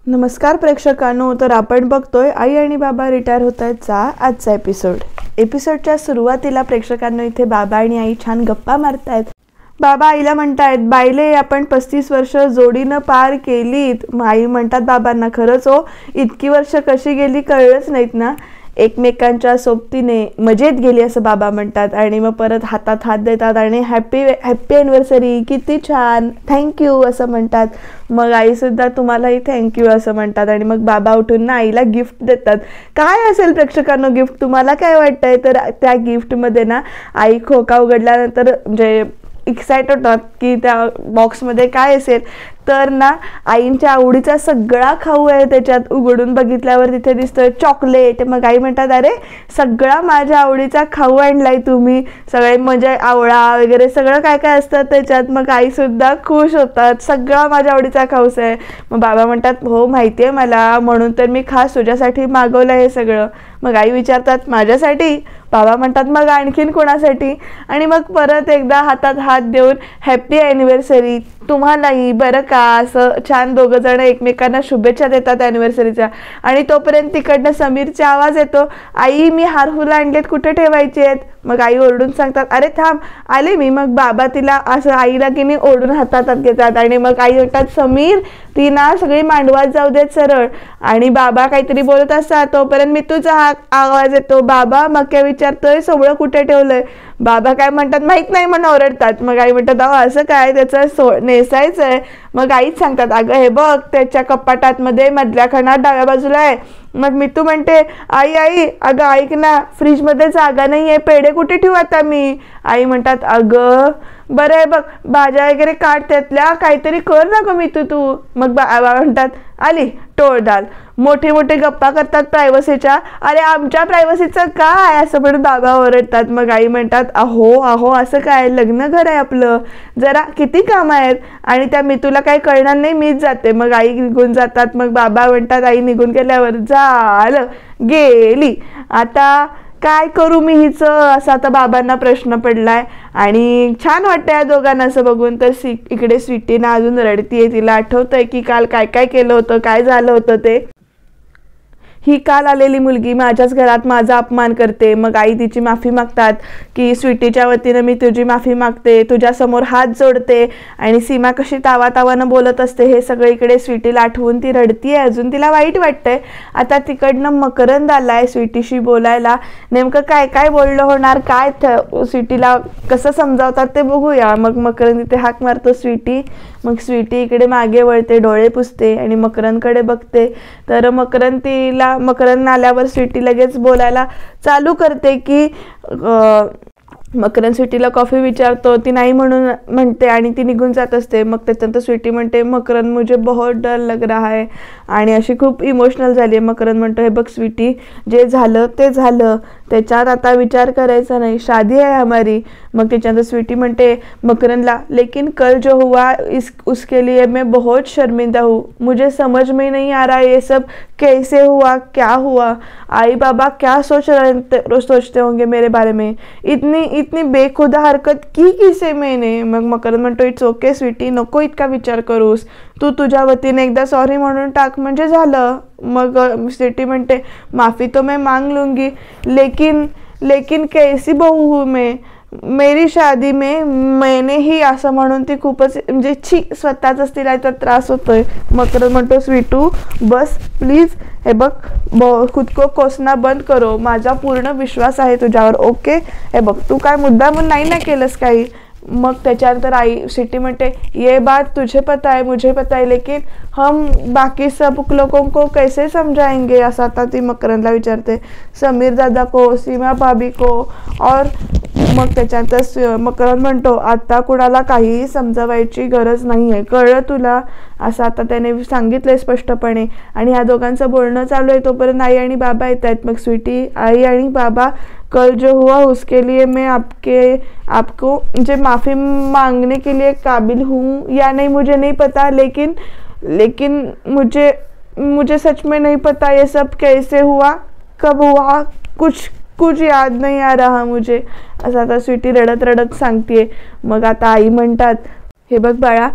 नमस्कार प्रेक्षकांनो, तर आपण बघतोय आई आणि बाबा रिटायर होत आहेतचा आजचा एपिसोडच्या सुरुवातीला प्रेक्षकांनो इथे बाबा आणि आई छान गप्पा मारतायत. बाबा आईला म्हणतायत, बाईले आपण 35 वर्ष जोडीनं पार केलीत. आई म्हणतात बाबांना, खरंच हो, इतकी वर्ष कशी गेली कळलंच नाहीत ना. एकमेकांच्या सोबतीने मजेत गेली असं बाबा म्हणतात आणि मग परत हातात हात देतात आणि हॅपी ॲनिव्हर्सरी, किती छान, थँक्यू असं म्हणतात. मग आईसुद्धा तुम्हालाही थँक्यू असं म्हणतात आणि मग बाबा उठून ना आईला गिफ्ट देतात. काय असेल प्रेक्षकांनो गिफ्ट, तुम्हाला काय वाटतंय? तर त्या गिफ्टमध्ये ना आई खोका उघडल्यानंतर म्हणजे एक्साइट होतात की त्या बॉक्समध्ये काय असेल. तर ना आईंच्या आवडीचा सगळा खाऊ आहे त्याच्यात. उघडून बघितल्यावर तिथे दिसतं चॉकलेट. मग आई म्हणतात, अरे सगळा माझ्या आवडीचा खाऊ आणलाय तुम्ही, सगळे म्हणजे आवळा वगैरे सगळं काय काय असतं त्याच्यात. मग आईसुद्धा खुश होतात, सगळा माझ्या आवडीचा खाऊस आहे. मग बाबा म्हणतात, हो माहिती आहे मला, म्हणून तर मी खास तुझ्यासाठी मागवलं हे सगळं. मग आई विचारतात, माझ्यासाठी? बाबा म्हणतात, मग आणखीन कोणासाठी? आणि मग परत एकदा हातात हात देऊन हॅपी ॲनिव्हर्सरी तुम्हालाही बरं का, असं छान दोघं जण एकमेकांना शुभेच्छा देतात ॲनिव्हर्सरीच्या. आणि तोपर्यंत तिकडनं समीरचा आवाज येतो, आई मी हार फुलं आणलेत, कुठे ठेवायचे आहेत? मग आई ओरडून सांगतात, अरे थांब आले मी. मग बाबा तिला असं आईला की नाही ओढून हातात घेतात आणि मग आई म्हणतात, समीर ती ना सगळी मांडवात जाऊ देत सरळ. आणि बाबा काहीतरी बोलत असतात तोपर्यंत मी तुझा आवाज येतो, बाबा मग काय विचारतोय सोवळं कुठे ठेवलंय? बाबा काय म्हणतात, माहित नाही म्हणून ओरडतात. मग आई म्हणतात, अहो असं काय, त्याचं नेसायचं आहे. मग आईच सांगतात, अगं हे बघ त्याच्या कपाटात मध्ये मधल्या खणात डाव्या बाजूला आहे. मग मितू म्हणते, आई आई अगं ऐक ना, फ्रीजमध्ये जागा नाही आहे, पेढे कुठे ठेवू आता मी? आई म्हणतात, अगं बरं आहे बघ, भाज्या वगैरे काढ त्यातल्या, काहीतरी कर ना गं मितू तू. मग बाबा म्हणतात, आली टोळदाल. मोठे मोठे गप्पा करतात प्रायव्हसीच्या. अरे आमच्या प्रायव्हसीचं काय असं म्हणून बाबा ओरडतात. मग आई म्हणतात, अहो अहो असं काय, लग्न घर आहे आपलं, जरा किती कामं आहेत आणि त्या मितूला काही कळणार नाही, मीच जाते. मग आई निघून जातात. मग बाबा म्हणतात, आई निघून गेल्यावर झालं गेली, आता काय करू मी हिचं, असं आता बाबांना प्रश्न पडलाय. आणि छान वाटतं या दोघांना असं बघून. तर इकडे स्वीटी ना अजून रडतीये, तिला आठवतंय की काल काय काय केलं होतं, काय झालं होतं ते. ही काल आलेली मुलगी माझ्याच घरात माझा अपमान करते. मग आई तिची माफी मागतात की स्वीटीच्या वतीनं मी तुझी माफी मागते, तुझ्यासमोर हात जोडते. आणि सीमा कशी तावातावानं बोलत असते हे सगळं इकडे स्वीटीला आठवून ती रडतीये, अजून तिला वाईट वाटतंय. आता तिकडनं मकरंद आलाय स्वीटीशी बोलायला. नेमकं काय काय बोलणं होणार, काय स्वीटीला कसं समजावतात ते बघूया. मग मकरंद इथे हाक मारतो स्वीटी. मग स्वीटी इकडे मागे वळते, डोळे पुसते आणि मकरंदकडे बघते. तर मकरंद आल्यावर स्वीटी लगेच बोलायला चालू करते की मकरंद स्वीटीला कॉफी विचारतो, ती नाही म्हणते आणि ती निघून जात असते. मग त्याच्यानंतर स्वीटी म्हणते, मकरंद मुझे बहुत डर लग रहा है, आणि अशी खूप इमोशनल झाली आहे. मकरंद म्हणतो, हे बघ स्वीटी, जे झालं ते झालं, त्याच्यात आता विचार करायचा नाही, शादी है हमारी. मग त्याच्यानंतर स्वीटी म्हणते मकरंदला, लेकिन कल जो हुआ उसके लिए मैं बहुत शर्मिंदा हूँ, मुझे समझ में नहीं आ रहा ये सब कैसे हुआ, क्या हुआ, आई बाबा क्या सोचते होंगे मेरे बारे में, इतनी बेखुदा हरकत की किसे मैंने. मग मकरंद म्हणतो, इट्स ओके स्वीटी, नको इतका विचार करूस, तू तुझ्या वतीने एकदा सॉरी म्हणून टाक म्हणजे झालं. मग स्वीटी म्हणते, माफी तो मैं मांग लूंगी, लेकिन कैसी बहू हूँ मैं, मेरी शादी में मैंने ही, असं म्हणून ती खूपच म्हणजे स्वतःच तिला तर त्रास होतोय. मकरंद म्हणतो, स्वीटू बस प्लीज, हे बघ खुद को कोसना बंद करो, माझा पूर्ण विश्वास आहे तुझ्यावर, ओके. हे बघ तू काय मुद्दा म्हणून नाही ना केलंस काही. मग त्याच्यानंतर आई स्वीटी म्हणते, ये बात तुझे पता है मुझे पता है, लेकिन हम बाकी सब लोगों को कैसे समझाएंगे, असं आता ती मकरंदला विचारते. समीर दादा को, सीमा भाभी को, और मग त्याच्यानंतर मकरंद म्हणतो, आता कुणाला काहीही समजावायची गरज नाही आहे, कळलं तुला, असं आता त्याने सांगितलंय स्पष्टपणे. आणि ह्या दोघांचं बोलणं चालू आहे तोपर्यंत आई आणि बाबा येत आहेत. मग स्वीटी, आई आणि बाबा, कल जो हुआ उसके लिए मैं आपको मुझे माफ़ी मांगने के लिए काबिल हूँ या नहीं मुझे नहीं पता, लेकिन मुझे सच में नहीं पता ये सब कैसे हुआ, कब हुआ, कुछ याद नहीं आ रहा मुझे, असं आता स्वीटी रडत रडत सांगते. मग आता आई म्हणतात, हे बघ बाळा,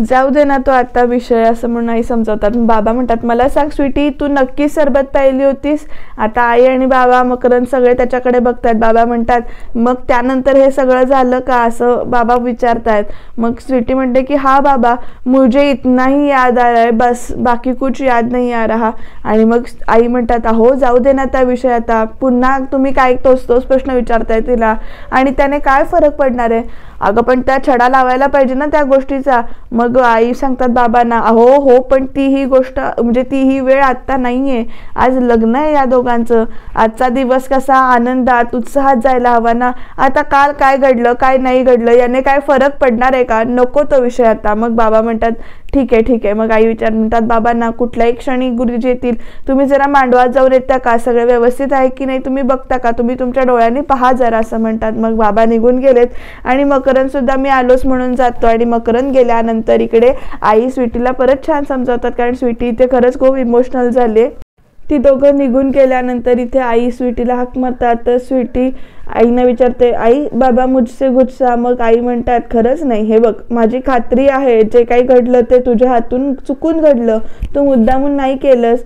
जाऊ दे ना तो आता विषय, असं म्हणून आई समजावतात. बाबा म्हणतात, मला सांग स्वीटी, तू नक्की सरबत प्यायली होतीस? आता आई आणि बाबा मकरंद सगळे त्याच्याकडे बघतात. बाबा म्हणतात, मग त्यानंतर हे सगळं झालं का, असं बाबा विचारतायत. मग स्वीटी म्हणते की हा बाबा, मुझे इतना ही याद आ रहा है, बस बाकी कुछ याद नहीं आ रहा. आणि मग आई म्हणतात, अहो जाऊ दे ना त्या विषय, आता पुन्हा तुम्ही काय तोच प्रश्न विचारताय तिला, आणि त्याने काय फरक पडणार आहे? अगं पण त्या छडा लावायला पाहिजे ना त्या गोष्टीचा. मग आई सांगतात बाबांना, अहो हो, पण ती ही गोष्ट म्हणजे ती ही वेळ आत्ता नाहीये, आज लग्न आहे या दोघांचं. आजचा दिवस कसा आनंदात उत्साहात जायला हवा ना. आता काल काय घडलं काय नाही घडलं याने काय फरक पडणार आहे का? नको तो विषय आता. मग बाबा म्हणतात, ठीक आहे ठीक आहे. मग आई म्हणतात बाबांना, कुठल्याही क्षणी गुरुजी येतील, तुम्ही जरा मांडवात जाऊन येता का, सगळं व्यवस्थित आहे की नाही तुम्ही बघता का, तुम्ही तुमच्या डोळ्यांनी पहा जरा, असं म्हणतात. मग बाबा निघून गेलेत आणि मकरंद सुद्धा मी आलोच म्हणून जातो. आणि मकरंद गेल्यानंतर इकडे आई स्वीटीला परत छान समजावतात, कारण स्वीटी इथे खरंच खूप इमोशनल झाली. ती दोघं निघून गेल्यानंतर इथे आई स्वीटीला हाक मारतात. तर स्वीटी आईने विचारते, आई बाबा मुझसे गुस्सा? मग आई म्हणतात, खरंच नाही, हे बघ माझी खात्री आहे जे काही घडलं ते तुझ्या हातून चुकून घडलं, तू मुद्दामून नाही केलंस.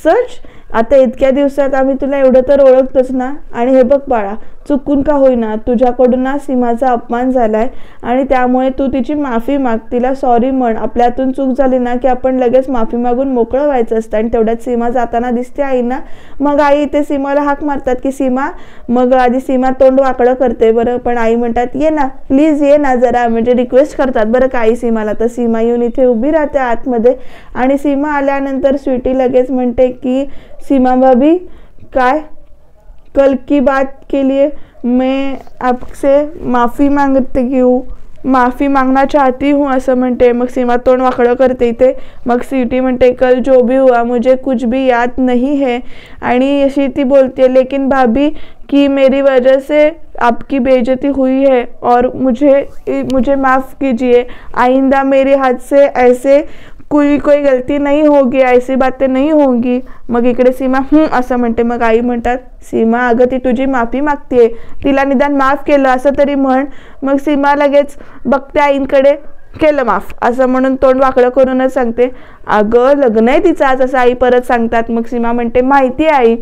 सच? आता इतक्या दिवसात आम्ही तुला एवढं तर ओळखतोच ना. आणि हे बघ बाळा, चुकून का होईना तुझ्याकडून ना सीमाचा अपमान झालाय आणि त्यामुळे तू तिची माफी माग, तिला सॉरी म्हण. आपल्या हातून चूक झाली ना की आपण लगेच माफी मागून मोकळं व्हायचं असतं. आणि तेवढ्यात सीमा जाताना दिसते आईना. मग आई इथे सीमाला हाक मारतात की सीमा. मग आधी सीमा तोंड वाकडं करते बरं, पण आई म्हणतात ये ना प्लीज, ये ना जरा, म्हणजे रिक्वेस्ट करतात बरं का आई सीमाला. तर सीमा येऊन इथे उभी राहते आतमध्ये. आणि सीमा आल्यानंतर स्वीटी लगेच म्हणते की सीमा भाभी, काय कल की बात के लिए मैं आपसे माफ़ी मांगती हूँ, माफ़ी मांगना चाहती हूँ, असं म्हणते. मग सीमा तोंड वाकडं करते इथे. मग स्वीटी म्हणते, कल जो भी हुआ मुझे कुछ भी याद नहीं है. आणि अशी ती बोलते, लेकिन भाभी कि मेरी वजह से आपकी बेइज्जती हुई है और मुझे माफ़ कीजिए, आइंदा मेरे हाथ से ऐसे कोई गलती नहीं होगी, ऐसी बातें नहीं होंगी. मग इकडे सीमा असं म्हणते. मग आई म्हणतात, सीमा अगं ती तुझी माफी मागते, तिला निदान माफ केलं असं तरी म्हण. मग सीमा लगेच बघते आईंकडे, केलं माफ असं म्हणून तोंड वाकडं करूनच सांगते, अगं लग्न आहे तिचं आज, असं आई परत सांगतात. मग सीमा म्हणते, माहिती आहे आई.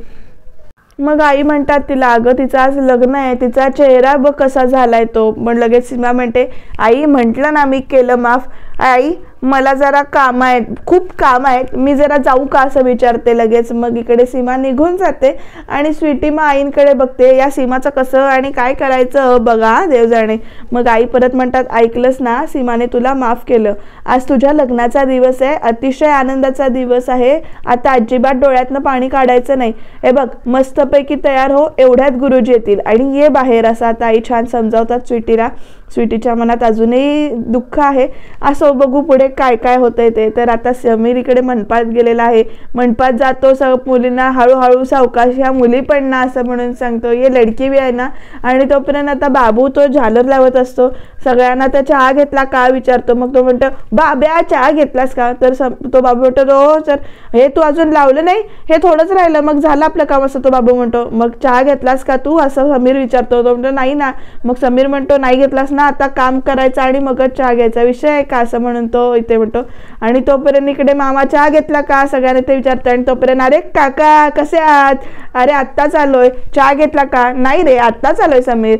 मग आई म्हणतात तिला, अगं तिचं आज लग्न आहे, तिचा चेहरा बघ कसा झालाय तो. पण लगेच सीमा म्हणते, आई म्हटलं ना मी केलं माफ. आई मला जरा काम आहेत, खूप काम आहेत, मी जरा जाऊ का, असं विचारते लगेच. मग इकडे सीमा निघून जाते आणि स्वीटी मग आईंकडे बघते, या सीमाचं कसं आणि काय करायचं बघा देव जाणे. मग आई परत म्हणतात, ऐकलंस ना, सीमाने तुला माफ केलं, आज तुझ्या लग्नाचा दिवस आहे, अतिशय आनंदाचा दिवस आहे, आता अजिबात डोळ्यातनं पाणी काढायचं नाही. हे बघ मस्तपैकी तयार हो, एवढ्यात गुरुजी येतील आणि ये बाहेर, असं आता आई छान समजावतात स्वीटीला. स्वीटीच्या मनात अजूनही दुःख आहे. असं बघू पुढे काय काय होतंय ते. तर आता समीर इकडे मंडपात गेलेला आहे. मंडपात जातो, मुलींना हळूहळू सावकाश ह्या मुली पण ना असं म्हणून सांगतो, ये लडकी बी आहे ना. आणि तोपर्यंत आता बाबू तो झालर लावत असतो, सगळ्यांना त्या चहा घेतला का विचारतो. मग तो म्हणतो, बाब्या चहा घेतलास का? तर तो बाबू म्हणतो, हो सर. हे तू अजून लावलं नाही, हे थोडंच राहिलं, मग झालं आपलं काम, असं तो बाबू म्हणतो. मग चहा घेतलास का तू, असं समीर विचारतो. तो म्हणतो नाही ना. मग समीर म्हणतो, नाही घेतलास ना, आता काम करायचं आणि मगच चहा घ्यायचा विषय आहे का, असं म्हणून तो इथे म्हणतो. आणि तोपर्यंत इकडे मामा चहा घेतला का सगळ्यांना ते विचारतो. आणि तोपर्यंत, अरे काका कसे आहात, अरे आत्ताच आलोय, चहा घेतला का? नाही रे आत्ताच आलोय समीर.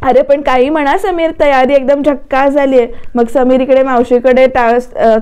अरे पण काही म्हणा समीर, तयारी एकदम झक्कास झाली आहे. मग समीर इकडे मावशीकडे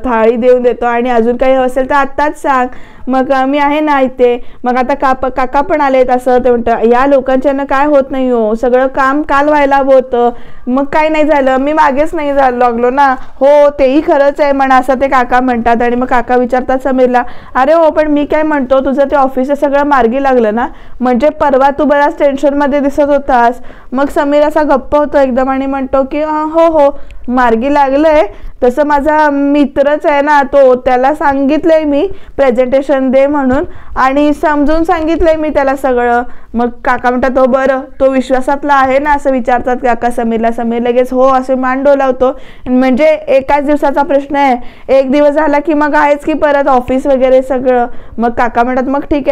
थाळी देऊन देतो आणि अजून काही असेल तर आत्ताच सांग, मग मी आहे ना इथे. मग आता काका पण आलेत, असं ते म्हणतं, या लोकांच्यानं काय होत नाही हो, सगळं काम काल व्हायला हवं होतं, मग काय नाही झालं, मी मागेच नाही लागलो ना. हो तेही खरंच आहे म्हणा, असं ते काका म्हणतात. आणि मग काका विचारतात समीरला, अरे हो पण मी काय म्हणतो, तुझं ते ऑफिसचं सगळं मार्गी लागलं ना, म्हणजे परवा तू बराच टेन्शनमध्ये दिसत होतास. मग समीर असा गप्प होतो एकदम आणि म्हणतो की हो मार्गी लागलंय, तसं माझा मित्रच आहे ना तो, त्याला सांगितलंय मी प्रेझेंटेशन दे म्हणून आणि समजून सांगितलंय मी त्याला सगळं. मग काका म्हणतात, हो बरं तो विश्वासातला आहे ना, असं विचारतात काका समीरला. समीर लगेच हो असे मान डोलावतो, म्हणजे एकाच दिवसाचा प्रश्न आहे, एक दिवस झाला की मग आहेच की परत ऑफिस वगैरे सगळं. मग काका म्हणतात, मग ठीक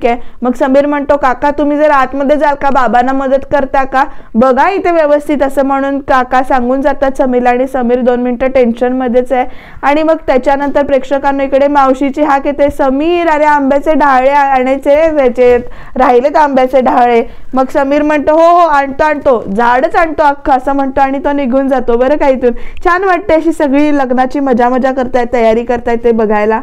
आहे. मग समीर म्हणतो, काका तुम्ही जर आतमध्ये जाल का, बाबांना मदत करता का, बघा इथे व्यवस्थित, असं म्हणून काका सांगून जातात समीरला आणि समीर 2 मिनिटं टेन्शनमध्येच आहे. आणि मग त्याच्यानंतर प्रेक्षकांना इकडे मावशीची हाक येते, समीर अरे आंब्याचे डहाळे आणायचे, त्याचे राहिलेत आंब्याचे डहाळे. मग समीर म्हणतो हो हो आणतो झाडच आणतो अख्खं असं म्हणतो आणि तो निघून जातो. बरं का इथून छान वाटते, अशी सगळी लग्नाची मजा करतायत, तयारी करतायत ते बघायला.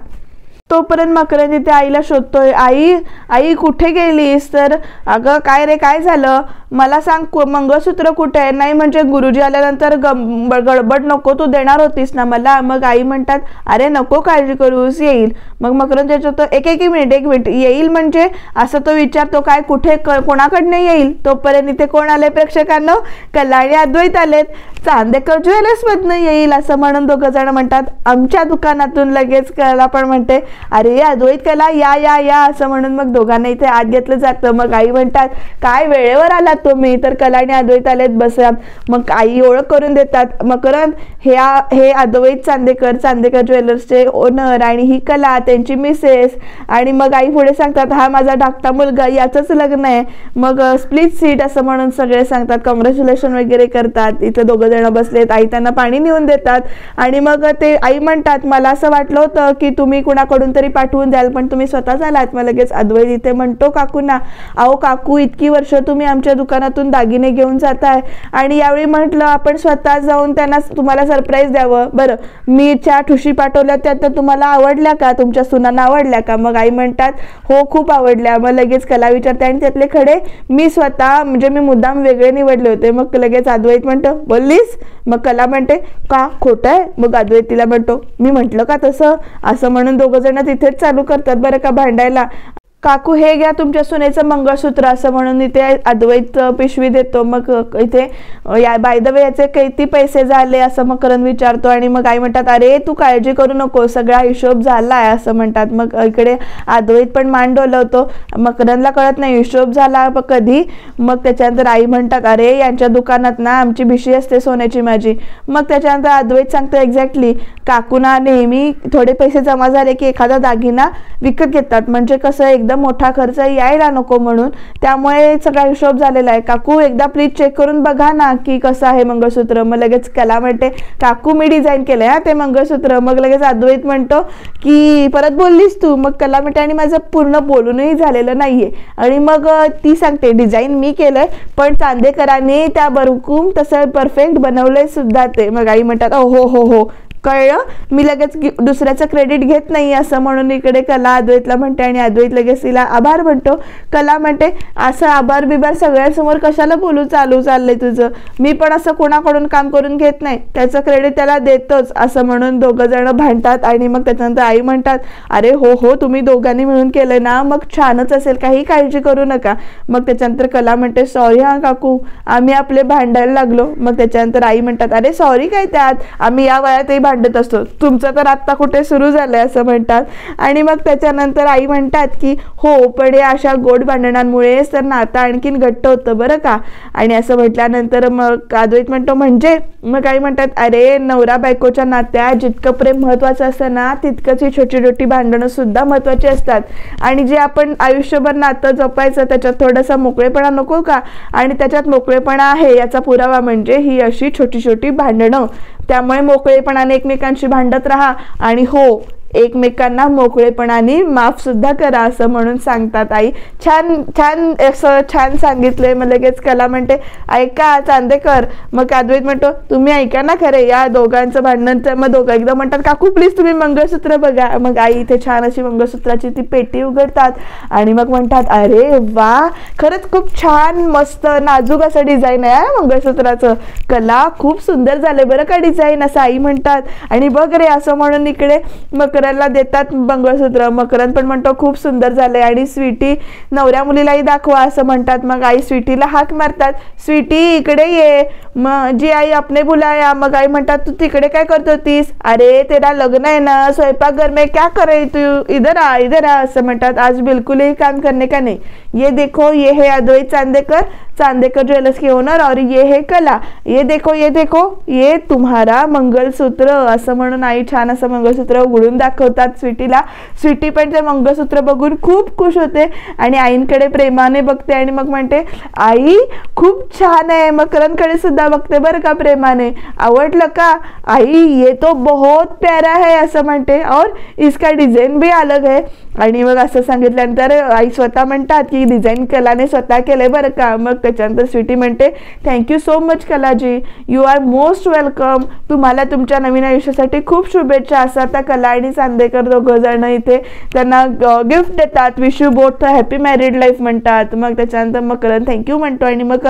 तोपर्यंत मकरंद इथे आईला शोधतोय, आई कुठे गेलीस? तर अगं काय रे काय झालं मला सांग, मंगळसूत्र कुठे आहे? नाही म्हणजे गुरुजी आल्यानंतर गडबड नको, तू देणार होतीस ना मला. मग आई म्हणतात अरे नको काळजी करूस येईल. मग मकरंद त्याच्यात एक मिनिट येईल म्हणजे असं तो विचारतो, काय कुठे कोणाकडनं येईल? तोपर्यंत इथे कोण आले प्रेक्षकांना? कला आणि अद्वैत आलेत. चांदेकर ज्वेलर्स मधनं येईल असं म्हणून 2 जण म्हणतात आमच्या दुकानातून. लगेच कला पण म्हणते अरे अद्वैत कला या या या असं म्हणून मग दोघांना इथे आत घेतलं जातं. मग आई म्हणतात काय वेळेवर आलात तुम्ही? तर कला आणि अद्वैत आलेत बसत. मग आई ओळख करून देतात, मकरंद हे अद्वैत चांदेकर ज्वेलर्सचे ओनर आणि ही कला त्यांची मिसेस. आणि मग आई पुढे सांगतात हा माझा धाकटा मुलगा, याचंच लग्न आहे. मग स्प्लिट सीट असं म्हणून सगळे सांगतात, कॉंग्रॅच्युलेशन वगैरे करतात. इथे 2 जण बसलेत. आई त्यांना पाणी नेऊन देतात. आणि मग ते आई म्हणतात मला असं वाटलं होतं की तुम्ही कुणाकडून तरी पाठवून द्याल पण तुम्ही स्वतःच आलात. मग लगेच अद्वैत इथे म्हणतो काकूंना, अहो काकू इतकी वर्ष तुम्ही आमच्या दुकानातून दागिने घेऊन जाताय आणि यावेळी म्हटलं आपण स्वतः जाऊन त्यांना तुम्हाला सरप्राईज द्यावं. बरं मी ठुशी पाठवल्या त्या तुम्हाला आवडल्या का? तुमच्या सुनांना आवडल्या का? मग आई म्हणतात हो खूप आवडल्या. मग लगेच कला विचारते आणि त्यातले खडे मी स्वतः म्हणजे मी मुद्दाम वेगळे निवडले होते. मग लगेच अद्वैत म्हणतो बोललीस? मग कला म्हणते का खोटं आहे? मग अद्वैत तिला म्हणतो मी म्हटलं का तसं? असं म्हणून 2 जण तिथेच चालू करतात बरं का भांडायला. काकू हे घ्या तुमच्या सुनेचं मंगळसूत्र असं म्हणून इथे अद्वैत पिशवी देतो. मग इथे बाय द वे याचे किती पैसे झाले असं मकरंद विचारतो. आणि मग आई म्हणतात अरे तू काळजी करू नको सगळा हिशोब झालाय असं म्हणतात. मग इकडे अद्वैत पण मान डोलवतो. मकरंदला कळत नाही हिशोब झाला कधी. मग त्याच्यानंतर आई म्हणतात अरे यांच्या दुकानात ना आमची भिशी असते सोन्याची माझी. मग त्याच्यानंतर अद्वैत सांगतो एक्झॅक्टली काकूना नेहमी थोडे पैसे जमा झाले की एखादा दागिना विकत घेतात म्हणजे कसं एकदम मोठा खर्च यायला नको म्हणून, त्यामुळे सगळा हिशोब झालेला आहे. काकू एकदा प्लीज चेक करून बघा ना की कसं आहे मंगळसूत्र. मग लगेच कला म्हणते काकू मी डिझाईन केलंय हा ते मंगळसूत्र. मग लगेच अद्वैत म्हणतो की परत बोललीस तू? मग कला म्हणते आणि माझं पूर्ण बोलूनही झालेलं नाहीये. आणि मग ती सांगते डिझाईन मी केलंय पण चांदेकरांनी त्या बरकूम तसं परफेक्ट बनवलंय सुद्धा ते. मग आई म्हणतात हो हो हो कळलं, मी लगेच दुसऱ्याचं क्रेडिट घेत नाही असं म्हणून इकडे कला अद्वैतला म्हणते आणि अद्वैत लगेच तिला आभार म्हणतो. कला म्हणते असं आभार बिभार सगळ्यांसमोर कशाला बोलू चाललंय तुझं? मी पण असं कोणाकडून काम करून घेत नाही, त्याचं क्रेडिट त्याला देतोच असं म्हणून 2 जण भांडतात. आणि मग त्याच्यानंतर आई म्हणतात अरे हो हो तुम्ही दोघांनी मिळून केलं ना मग छानच असेल काही काळजी करू नका. मग त्याच्यानंतर कला म्हणते सॉरी हा काकू आम्ही आपले भांडायला लागलो. मग त्याच्यानंतर आई म्हणतात अरे सॉरी काय त्यात, आम्ही या वयातही भांडत असतो, तुमचं तर आत्ता कुठे सुरू झालंय असं म्हणतात. आणि मग त्याच्यानंतर आई म्हणतात की हो पण या अशा गोड भांडणांमुळेच तर नातं आणखीन घट्ट होतं बरं का. आणि असं म्हटल्यानंतर मग अद्वैत म्हणतो म्हणजे? मग आई म्हणतात अरे नवरा बायकोच्या नात्यात जितकं प्रेम महत्वाचं असतं ना तितकंच ही छोटी छोटी भांडणं सुद्धा महत्वाची असतात. आणि जे आपण आयुष्यभर नातं जपायचं त्याच्यात थोडासा मोकळेपणा नको का? आणि त्याच्यात मोकळेपणा आहे याचा पुरावा म्हणजे ही अशी छोटी छोटी भांडणं. त्यामुळे मोकळेपणाने एकमेकांशी भांडत राहा आणि हो एकमेकांना मोकळेपणाने माफ सुद्धा करा असं म्हणून सांगतात आई. छान सांगितलंय. मग लगेच कला म्हणते ऐका चांदेकर. मग अद्वैत म्हणतो तुम्ही ऐका ना खरे या दोघांचं भांडण. मग दोघं एकदम म्हणतात काकू प्लीज तुम्ही मंगळसूत्र बघा. मग आई इथे छान अशी मंगळसूत्राची ती पेटी उघडतात आणि मग म्हणतात अरे वा खरंच खूप छान मस्त नाजूक असं डिझाईन आहे मंगळसूत्राचं. कला खूप सुंदर झालंय बरं का डिझाईन असं आई म्हणतात. आणि बघ रे असं म्हणून इकडे मकरंदला देतात मंगळसूत्र. मकरंद पण म्हणतो खूप सुंदर झालंय. आणि स्वीटी नवऱ्या मुलीलाही दाखवा असं म्हणतात. मग आई स्वीटीला हाक मारतात स्वीटी इकडे ये. मग जी आई आपने बुलाया. मग आई म्हणतात तू तिकडे काय करत होतीस? अरे तेरा लग्न आहे ना स्वयंपाकघर में क्या कर रही तू, इधर आ असं म्हणतात. आज बिलकुल ही काम करने का नहीं. ये देखो ये है अद्वैत चांदेकर ज्वेलर्स के ओनर और ये है कला. ये देखो ये तुम्हारा मंगलसूत्र असं म्हणून आई छान असं मंगळसूत्र उघडून दाखवतात स्वीटीला. स्वीटी पण ते मंगळसूत्र बघून खूप खुश होते आणि आईंकडे प्रेमाने बघते आणि मग म्हणते आई खूप छान आहे. मकरंदकडे सुद्धा बघते बरं का प्रेमाने. आवडलं का आई? ये तो बहुत प्यारा है असं म्हणते और इसका डिझाईन भी अलग है. आणि मग असं सांगितल्यानंतर आई स्वतः म्हणतात की डिझाईन कलाने स्वतः केलंय बरं का. मग त्याच्यानंतर स्वीटी म्हणते थँक्यू सो मच कलाजी, यू आर मोस्ट वेलकम. तुम्हाला तुमच्या नवीन आयुष्यासाठी खूप शुभेच्छा. असं आता कला आणि चांदेकर दोघं जण इथे त्यांना गिफ्ट देतात. Wish you both happy married life म्हणतात. मग त्याच्यानंतर मकरंद थँक्यू म्हणतो आणि मग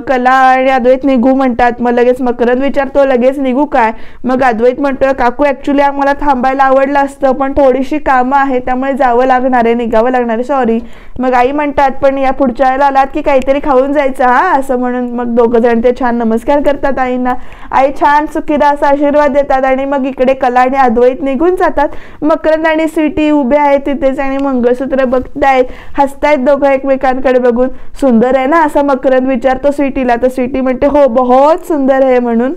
कला आणि अद्वैत निघू म्हणतात. मग लगेच मकरंद विचारतो लगेच निघू काय? मग अद्वैत म्हणतोय काकू ॲक्च्युली आम्हाला थांबायला आवडलं असतं पण थोडीशी कामं आहे त्यामुळे जावं लागणार आहे, निघावं लागणार आहे, सॉरी. मग आई म्हणतात पण या पुढच्या वेळेला आलात की काहीतरी खाऊन जायचं हा असं म्हणून मग दोघं जण ते छान नमस्कार करतात आईंना. आई छान सुखीदा असा आशीर्वाद देतात आणि मग इकडे कला आणि अद्वैत निघून जातात. मकरंद आणि स्वीटी उभे आहेत तिथेच आणि मंगळसूत्र बघतायत, हसतायत दोघं एकमेकांकडे बघून. सुंदर आहे ना असं मकरंद विचारतो स्वीटीला. तर स्वीटी म्हणते हो बहुत सुंदर आहे म्हणून.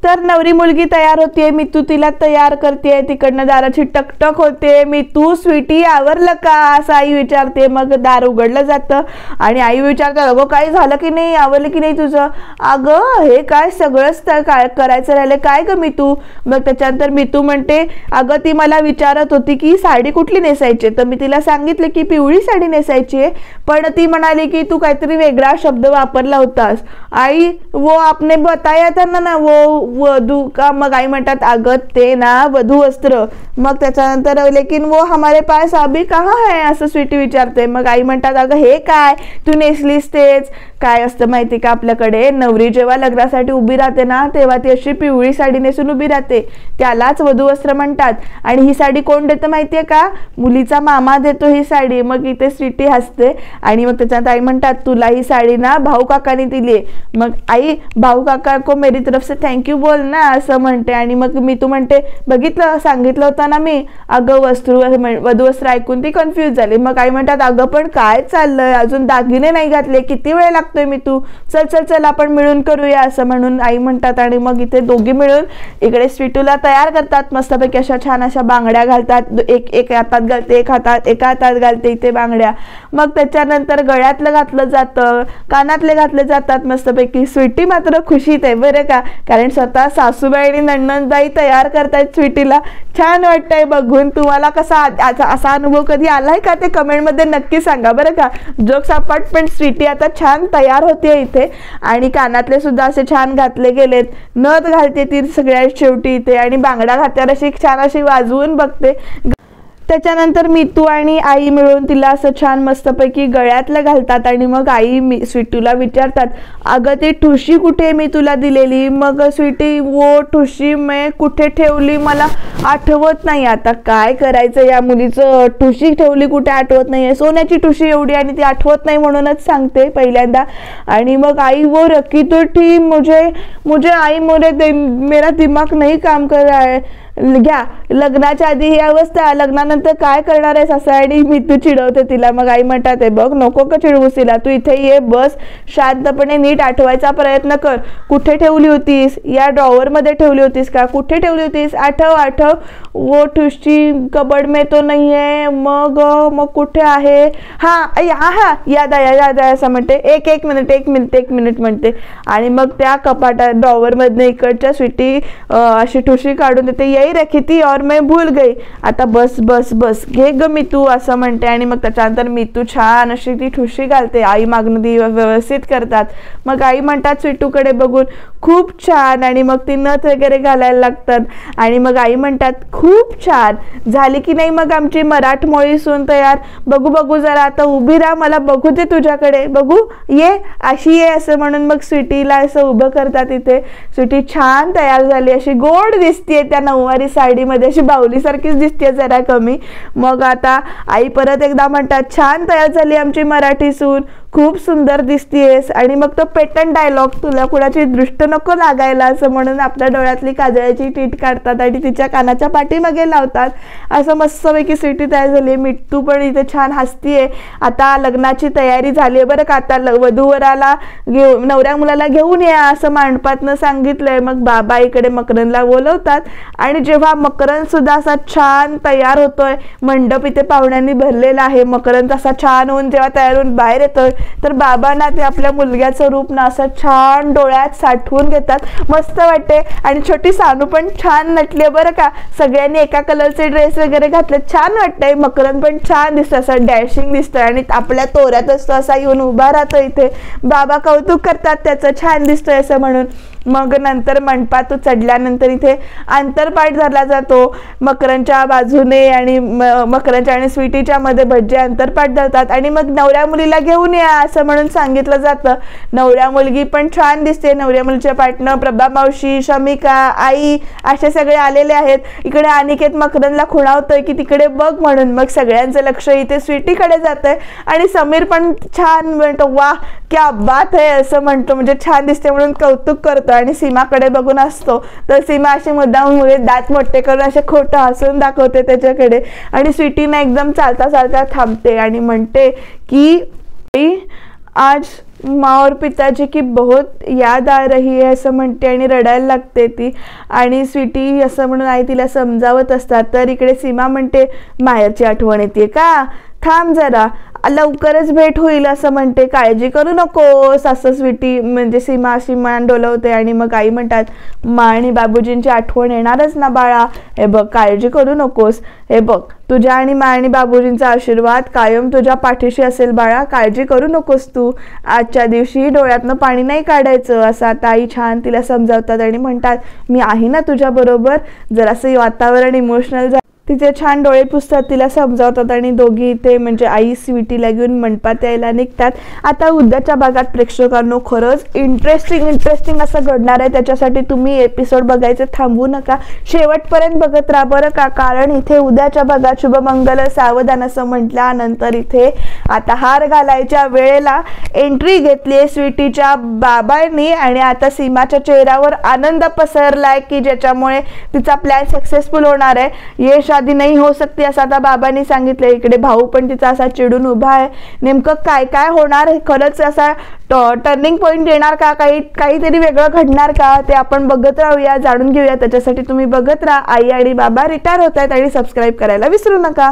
तर नवरी मुलगी तयार होतीये, मितू तिला तयार करते. तिकडनं दाराची टकटक होते. मितू स्वीटी आवरलं का असं आई विचारते. मग दार उघडलं जातं आणि आई विचारतात अगं काय झालं की नाही, आवरलं की नाही तुझं? अगं हे काय सगळंच काय करायचं राहिलं काय ग मितू? मग त्याच्यानंतर मितू म्हणते अगं ती मला विचारत होती की साडी कुठली नेसायची. तर मी तिला सांगितलं की पिवळी साडी नेसायची आहे, पण ती म्हणाली की तू काहीतरी वेगळा शब्द वापरला होतास. आई वो आपने बताया था ना वो वधू का? मग आई म्हणतात अगं ते ना वधू वस्त्र. मग त्याच्यानंतर लेकिन वो हमारे पास अभी कहाँ है असं स्वीटी विचारते. मग आई म्हणतात अगं हे काय तू नेसलीस तेच. काय असतं माहिती का आपल्याकडे नवरी जेव्हा लग्नासाठी उभी राहते ना तेव्हा ती अशी पिवळी साडी नेसून उभी राहते, त्यालाच वधू वस्त्र म्हणतात. आणि ही साडी कोण देतं माहितीये का? मुलीचा मामा देतो ही साडी. मग इथे स्वीटी हसते आणि मग त्याच्यात आई म्हणतात तुला ही साडी ना भाऊ काकाने दिली. मग आई भाऊ काका को मेरी तरफ से थँक्यू बोल ना असं म्हणते. आणि मग मी तू म्हणते बघितलं सांगितलं होतं ना मी. अगं वधू वस्त्र ऐकून ती कन्फ्युज झाली. मग आई म्हणतात अगं पण काय चाललंय, अजून दागिने नाही घातले, किती वेळ लागतोय मी तू, चल चल चल आपण मिळून करूया असं म्हणून आई म्हणतात. आणि मग इथे दोघी मिळून इकडे स्वीटूला तयार करतात. मस्तपैकी अशा छान अशा बांगड्या घालतात. एक हातात घालते, एका हातात घालते इथे बांगड्या. मग त्याच्यानंतर गळ्यातलं घातलं जातं, कानातले घातले जातात मस्तपैकी. स्वीटी मात्र खुशीत आहे बरं का, कारण स्वतः सासूबाई आणि नणंदबाई तयार करतायत स्वीटीला. छान वाटतंय बघून. तुम्हाला कसा असा अनुभव कधी आलाय का ते कमेंटमध्ये नक्की सांगा बरं का. जोक्स अपार्ट पण स्वीटी आता छान तयार होते इथे आणि कानातले सुद्धा असे छान घातले गेलेत. नथ घालते ती सगळ्यात शेवटी इथे आणि बांगडा घातल्यावर अशी छान अशी वाजवून बघते. त्याच्यानंतर मितू आणि आई मिळून तिला असं छान मस्तपैकी गळ्यातलं घालतात. आणि मग आई स्वीटूला विचारतात अगं ती ठुशी कुठे मी तुला दिलेली? मग स्वीटी वो ठुशी मी कुठे ठेवली मला आठवत नाही. आता काय करायचं या मुलीचं, ठुशी ठेवली कुठे आठवत नाहीये. सोन्याची ठुशी एवढी आणि ती आठवत नाही म्हणूनच सांगते पहिल्यांदा. आणि मग आई वो रखी तो थी मुझे आई मेरा दिमाग नहीं काम कर रहा है. घ्या लग्नाच्या आधी ही अवस्था, लग्नानंतर काय करणार आहेस असं. आणि मितू चिडवते तिला. मग आई म्हणतात बघ नको का चिडवूस तिला, तू इथे ये बस शांतपणे नीट आठवायचा प्रयत्न कर. कुठे ठेवली होतीस? या ड्रॉवर मध्ये ठेवली होतीस का? कुठे ठेवली होतीस? आठव. वो ठुशी कबड में तो नाही आहे. मग कुठे आहे? हा याद आहे असं म्हणते. एक मिनिट म्हणते. आणि मग त्या कपाटात ड्रॉवर मधनं इकडच्या स्वीटी अशी ठुशी काढून देते. यही रखी थी और मैं भूल गई. आता बस घे ग मितू असं म्हणते. आणि मग त्याच्यानंतर मितू छान अशी ती ठुशी घालते. आई मागणं ती व्यवस्थित करतात. मग आई म्हणतात स्वीटूकडे बघून खूप छान. आणि मग ती नथ वगैरे घालायला लागतात. आणि मग आई म्हणतात खूप छान झाली की नाही मग आमची मराठमोळी सून तयार. बघू जरा आता उभी राहा, मला बघू दे तुझ्याकडे, बघू ये अशी ये असं म्हणून मग स्वीटीला असं उभं करतात. इथे स्वीटी छान तयार झाली, अशी गोड दिसतीये त्या नऊवारी साडीमध्ये, अशी बाहुलीसारखीच दिसते जरा कमी. मग आता आई परत एकदा म्हणतात छान तयार झाली आमची मराठी सून, खूप सुंदर दिसतीयेस. आणि मग तो पेटंट डायलॉग, तुला कुणाची दृष्ट नको लागायला असं म्हणून आपल्या डोळ्यातली काजळाची टीट काढतात आणि तिच्या कानाच्या पाठीमागे लावतात. असं मस्तपैकी स्वीटी तयार झाली. मिट्टू पण इथे छान हसतीये. आता लग्नाची तयारी झाली आहे बरं का. आता वधूवराला नवऱ्या मुलाला घेऊन या असं मांडपातनं सांगितलंय. मग बाबा इकडे मकरनला बोलवतात आणि जेव्हा मकरन सुद्धा असा छान तयार होतोय, मंडप इथे पाहुण्यांनी भरलेला आहे, मकरन तसा छान होऊन जेव्हा तयार होऊन बाहेर येतोय तर बाबा ना ते आपल्या मुलग्याचं रूप ना असं छान डोळ्यात साठवून घेतात. मस्त वाटते. आणि छोटी सानू पण छान नटली बरं का. सगळ्यांनी एका कलरचे ड्रेस वगैरे घातले, छान वाटतंय. मकरन पण छान दिसतं, असं डॅशिंग दिसतंय आणि आपल्या तोऱ्यात असतो असा येऊन उभा राहतो इथे. बाबा कौतुक करतात त्याचं, छान दिसतोय असं म्हणून. मग नंतर मंडपात चढल्यानंतर इथे अंतरपाठ झाला जातो. मकरनच्या बाजूने आणि मकरनच्या आणि स्वीटीच्या मध्ये भज्जे अंतरपाठ धरतात आणि मग नवऱ्या मुलीला घेऊन या असं म्हणून सांगितलं जातं. नवऱ्या मुलगी पण छान दिसते. नवऱ्या मुलीच्या पाठनं प्रभा मावशी, शमिका, आई असे सगळे आलेले आहेत. इकडे अनिकेत मकरनला खुणावतोय की तिकडे बघ म्हणून. मग सगळ्यांचं लक्ष इथे स्वीटीकडे जातंय आणि समीर पण छान म्हणतो, वा क्या बात है असं म्हणतो, म्हणजे छान दिसते म्हणून कौतुक करतो. आणि सीमाकडे बघून असतो तर सीमा अशी मुद्दाम दात मोठे करून असे खोटं हसून दाखवते त्याच्याकडे. आणि स्वीटीने एकदम चालता चालता थांबते आणि म्हणते की आज माँ और पिताजी की बहुत याद आ रही है असं म्हणते आणि रडायला लागते ती. आणि स्वीटी असं म्हणून आई तिला समजावत असतात. तर इकडे सीमा म्हणते, माहेरची आठवण येते का, थांब जरा, लवकरच भेट होईल असं म्हणते, काळजी करू नकोस असं स्वीटी म्हणजे सीमा अशी मान डोलवते. आणि मग आई म्हणतात, मा आणि बाबूजींची आठवण येणारच ना बाळा, हे बघ काळजी करू नकोस, हे बघ तुझ्या आणि मा आणि बाबूजींचा आशीर्वाद कायम तुझ्या पाठीशी असेल बाळा, काळजी करू नकोस तू, आजच्या दिवशी डोळ्यातनं पाणी नाही काढायचं असं आता आई छान तिला समजावतात. आणि म्हणतात, मी आहे ना तुझ्या बरोबर. जरासं वातावरण इमोशनल तिचे छान डोळे पुसतात, तिला समजावतात आणि दोघी इथे म्हणजे आई स्वीटीला घेऊन मंडपात यायला निघतात. आता उद्याच्या भागात प्रेक्षकांनो खरंच इंटरेस्टिंग असं घडणार आहे. त्याच्यासाठी तुम्ही एपिसोड बघायचे थांबवू नका, शेवटपर्यंत बघत राहा बरं का. कारण इथे उद्याच्या भागात शुभमंगल सावधान असं म्हटल्यानंतर इथे आता हार घालायच्या वेळेला एंट्री घेतली आहे स्वीटीच्या बाबांनी. आणि आता सीमाच्या चेहऱ्यावर आनंद पसरलाय की ज्याच्यामुळे तिचा प्लॅन सक्सेसफुल होणार आहे. ये शादी नहीं हो सकती असं आता बाबांनी सांगितलं. इकडे भाऊ पण तिचा असा चिडून उभा आहे. नेमकं काय काय होणार, खरंच असा टर्निंग पॉइंट येणार का, काहीतरी वेगळं घडणार का, ते आपण बघत राहूया, जाणून घेऊया. त्याच्यासाठी तुम्ही बघत राहा. आई आणि बाबा रिटायर होत आहेत आणि सबस्क्राईब करायला विसरू नका.